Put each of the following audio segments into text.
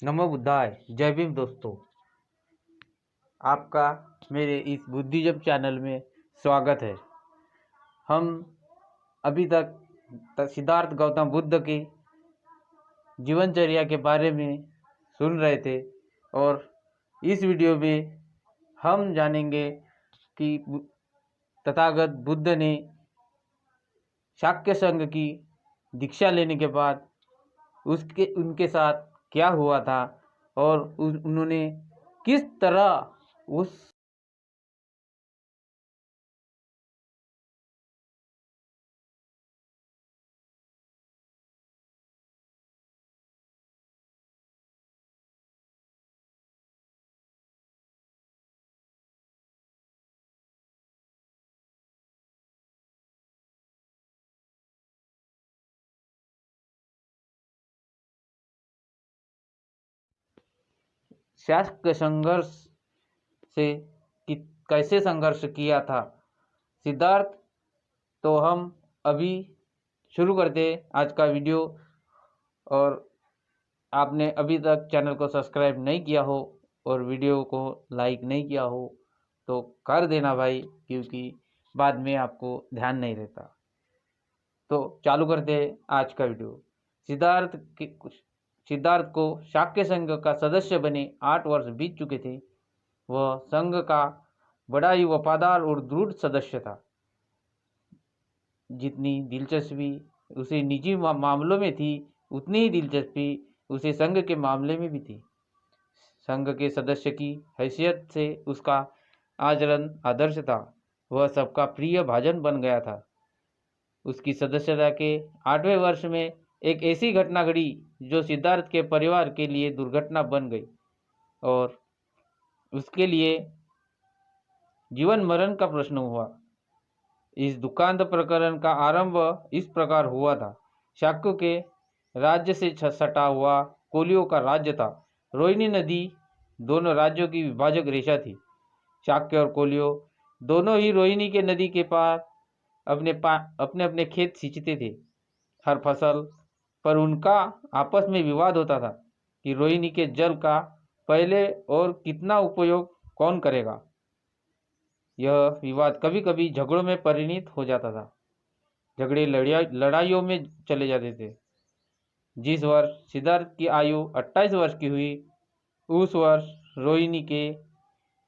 नमो बुद्धाय। जय भीम दोस्तों, आपका मेरे इस बुद्धिज्म चैनल में स्वागत है। हम अभी तक सिद्धार्थ गौतम बुद्ध की जीवनचर्या के बारे में सुन रहे थे और इस वीडियो में हम जानेंगे कि तथागत बुद्ध ने शाक्य संघ की दीक्षा लेने के बाद उनके साथ क्या हुआ था और उन्होंने किस तरह उस शाक्य संघर्ष से कैसे संघर्ष किया था सिद्धार्थ। तो हम अभी शुरू करते आज का वीडियो। और आपने अभी तक चैनल को सब्सक्राइब नहीं किया हो और वीडियो को लाइक नहीं किया हो तो कर देना भाई, क्योंकि बाद में आपको ध्यान नहीं रहता। तो चालू करते हैं आज का वीडियो। सिद्धार्थ को शाक्य संघ का सदस्य बने 8 वर्ष बीत चुके थे। वह संघ का बड़ा ही वफादार और दृढ़ सदस्य था। जितनी दिलचस्पी उसे निजी मामलों में थी, उतनी ही दिलचस्पी उसे संघ के मामले में भी थी। संघ के सदस्य की हैसियत से उसका आचरण आदर्श था। वह सबका प्रिय भाजन बन गया था। उसकी सदस्यता के 8वें वर्ष में एक ऐसी घटना घटी जो सिद्धार्थ के परिवार के लिए दुर्घटना बन गई और उसके लिए जीवन मरण का प्रश्न हुआ। इस दुखांत प्रकरण का आरंभ इस प्रकार हुआ था। शाक्य के राज्य से सटा हुआ कोलियों का राज्य था। रोहिणी नदी दोनों राज्यों की विभाजक रेखा थी। शाक्य और कोलियो दोनों ही रोहिणी के नदी के पार अपने अपने खेत सींचते थे। हर फसल पर उनका आपस में विवाद होता था कि रोहिणी के जल का पहले और कितना उपयोग कौन करेगा। यह विवाद कभी कभी झगड़ों में परिणत हो जाता था। झगड़े लड़ाइयों में चले जाते थे। जिस वर्ष सिद्धार्थ की आयु 28 वर्ष की हुई, उस वर्ष रोहिणी के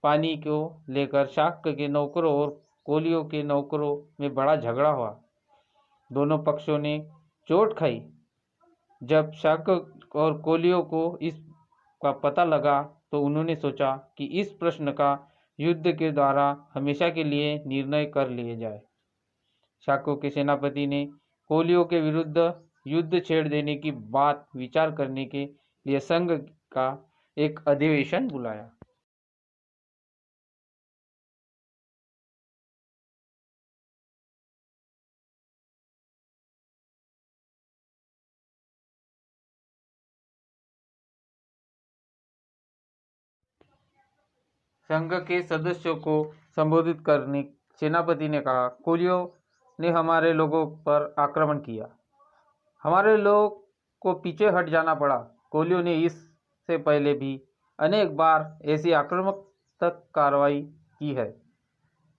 पानी को लेकर शाक्य के नौकरों और कोलियों के नौकरों में बड़ा झगड़ा हुआ। दोनों पक्षों ने चोट खाई। जब शाक्य और कोलियों को इस का पता लगा तो उन्होंने सोचा कि इस प्रश्न का युद्ध के द्वारा हमेशा के लिए निर्णय कर लिए जाए। शाक्य के सेनापति ने कोलियों के विरुद्ध युद्ध छेड़ देने की बात विचार करने के लिए संघ का एक अधिवेशन बुलाया। संघ के सदस्यों को संबोधित करने सेनापति ने कहा, कोलियों ने हमारे लोगों पर आक्रमण किया। हमारे लोग को पीछे हट जाना पड़ा। कोलियों ने इससे पहले भी अनेक बार ऐसी आक्रामक कार्रवाई की है।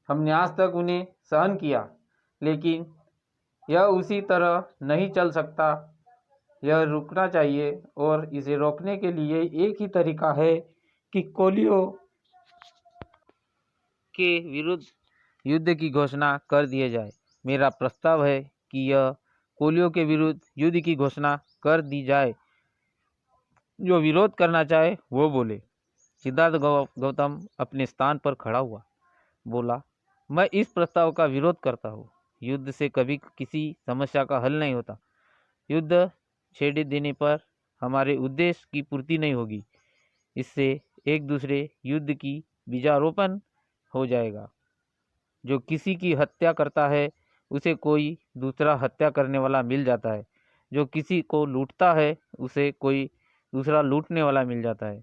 हमने आज तक उन्हें सहन किया, लेकिन यह उसी तरह नहीं चल सकता। यह रुकना चाहिए और इसे रोकने के लिए एक ही तरीका है कि कोलियों के विरुद्ध युद्ध की घोषणा कर दिया जाए। मेरा प्रस्ताव है कि यह कोलियों के विरुद्ध युद्ध की घोषणा कर दी जाए। जो विरोध करना चाहे वो बोले। सिद्धार्थ गौतम अपने स्थान पर खड़ा हुआ, बोला, मैं इस प्रस्ताव का विरोध करता हूँ। युद्ध से कभी किसी समस्या का हल नहीं होता। युद्ध छेड़ देने पर हमारे उद्देश्य की पूर्ति नहीं होगी। इससे एक दूसरे युद्ध की बीजारोपण हो जाएगा। जो किसी की हत्या करता है उसे कोई दूसरा हत्या करने वाला मिल जाता है। जो किसी को लूटता है उसे कोई दूसरा लूटने वाला मिल जाता है।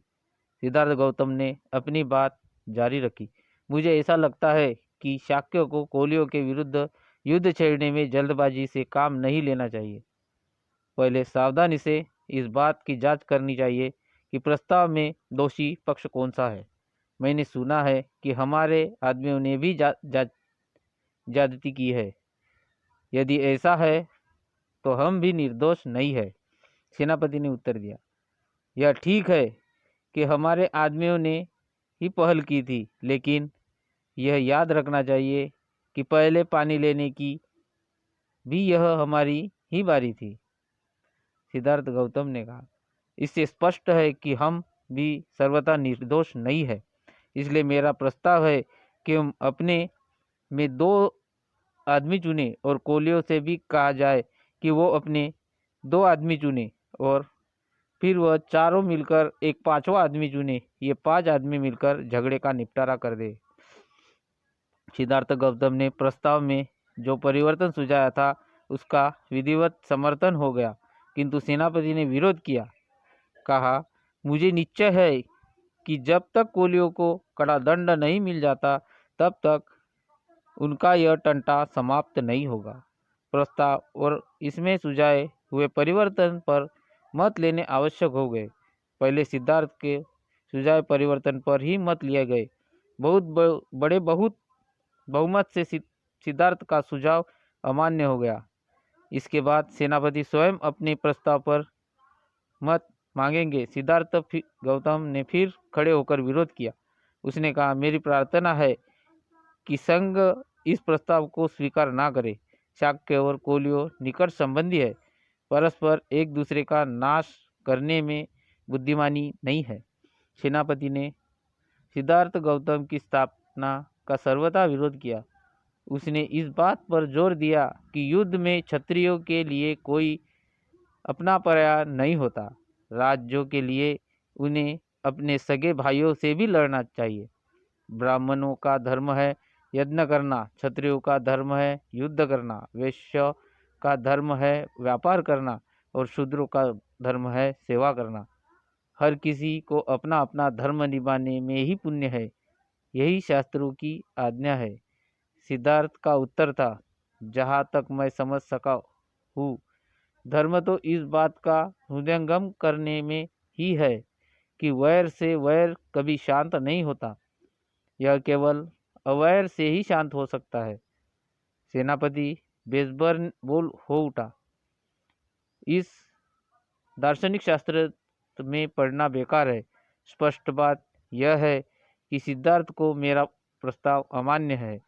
सिद्धार्थ गौतम ने अपनी बात जारी रखी। मुझे ऐसा लगता है कि शाक्य को कोलियों के विरुद्ध युद्ध छेड़ने में जल्दबाजी से काम नहीं लेना चाहिए। पहले सावधानी से इस बात की जांच करनी चाहिए कि प्रस्ताव में दोषी पक्ष कौन सा है। मैंने सुना है कि हमारे आदमियों ने भी ज्यादती की है। यदि ऐसा है तो हम भी निर्दोष नहीं है। सेनापति ने उत्तर दिया, यह ठीक है कि हमारे आदमियों ने ही पहल की थी, लेकिन यह याद रखना चाहिए कि पहले पानी लेने की भी यह हमारी ही बारी थी। सिद्धार्थ गौतम ने कहा, इससे स्पष्ट है कि हम भी सर्वथा निर्दोष नहीं है। इसलिए मेरा प्रस्ताव है कि हम अपने में 2 आदमी चुने और कोलियों से भी कहा जाए कि वो अपने 2 आदमी चुने और फिर वह चारों मिलकर एक 5वां आदमी चुने। ये 5 आदमी मिलकर झगड़े का निपटारा कर दे। सिद्धार्थ गौतम ने प्रस्ताव में जो परिवर्तन सुझाया था उसका विधिवत समर्थन हो गया, किंतु सेनापति ने विरोध किया। कहा, मुझे निश्चय है कि जब तक कोलियों को कड़ा दंड नहीं मिल जाता तब तक उनका यह टंटा समाप्त नहीं होगा। प्रस्ताव और इसमें सुझाए हुए परिवर्तन पर मत लेने आवश्यक हो गए। पहले सिद्धार्थ के सुझाए परिवर्तन पर ही मत लिए गए। बहुत बहुमत से सिद्धार्थ का सुझाव अमान्य हो गया। इसके बाद सेनापति स्वयं अपने प्रस्ताव पर मत मांगेंगे। सिद्धार्थ गौतम ने फिर खड़े होकर विरोध किया। उसने कहा, मेरी प्रार्थना है कि संघ इस प्रस्ताव को स्वीकार ना करे। शाक्य और कोलियो निकट संबंधी है, परस्पर एक दूसरे का नाश करने में बुद्धिमानी नहीं है। सेनापति ने सिद्धार्थ गौतम की स्थापना का सर्वथा विरोध किया। उसने इस बात पर जोर दिया कि युद्ध में क्षत्रियों के लिए कोई अपना पराया नहीं होता। राज्यों के लिए उन्हें अपने सगे भाइयों से भी लड़ना चाहिए। ब्राह्मणों का धर्म है यज्ञ करना, क्षत्रियों का धर्म है युद्ध करना, वैश्य का धर्म है व्यापार करना और शूद्रों का धर्म है सेवा करना। हर किसी को अपना अपना धर्म निभाने में ही पुण्य है, यही शास्त्रों की आज्ञा है। सिद्धार्थ का उत्तर था, जहाँ तक मैं समझ सका हूँ, धर्म तो इस बात का हृदयंगम करने में ही है कि वैर से वैर कभी शांत नहीं होता, यह केवल अवैर से ही शांत हो सकता है। सेनापति बेसबर्न बोल हो उठा, इस दार्शनिक शास्त्र में पढ़ना बेकार है। स्पष्ट बात यह है कि सिद्धार्थ को मेरा प्रस्ताव अमान्य है।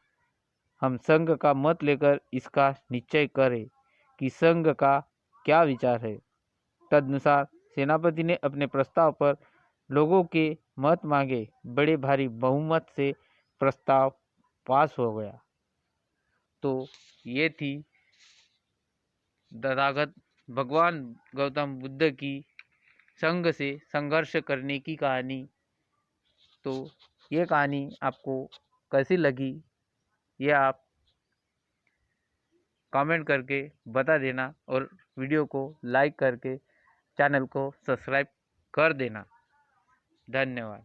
हम संघ का मत लेकर इसका निश्चय करें कि संघ का क्या विचार है। तदनुसार सेनापति ने अपने प्रस्ताव पर लोगों के मत मांगे। बड़े भारी बहुमत से प्रस्ताव पास हो गया। तो ये थी तथागत भगवान गौतम बुद्ध की संघ से संघर्ष करने की कहानी। तो ये कहानी आपको कैसी लगी ये आप कमेंट करके बता देना और वीडियो को लाइक करके चैनल को सब्सक्राइब कर देना। धन्यवाद।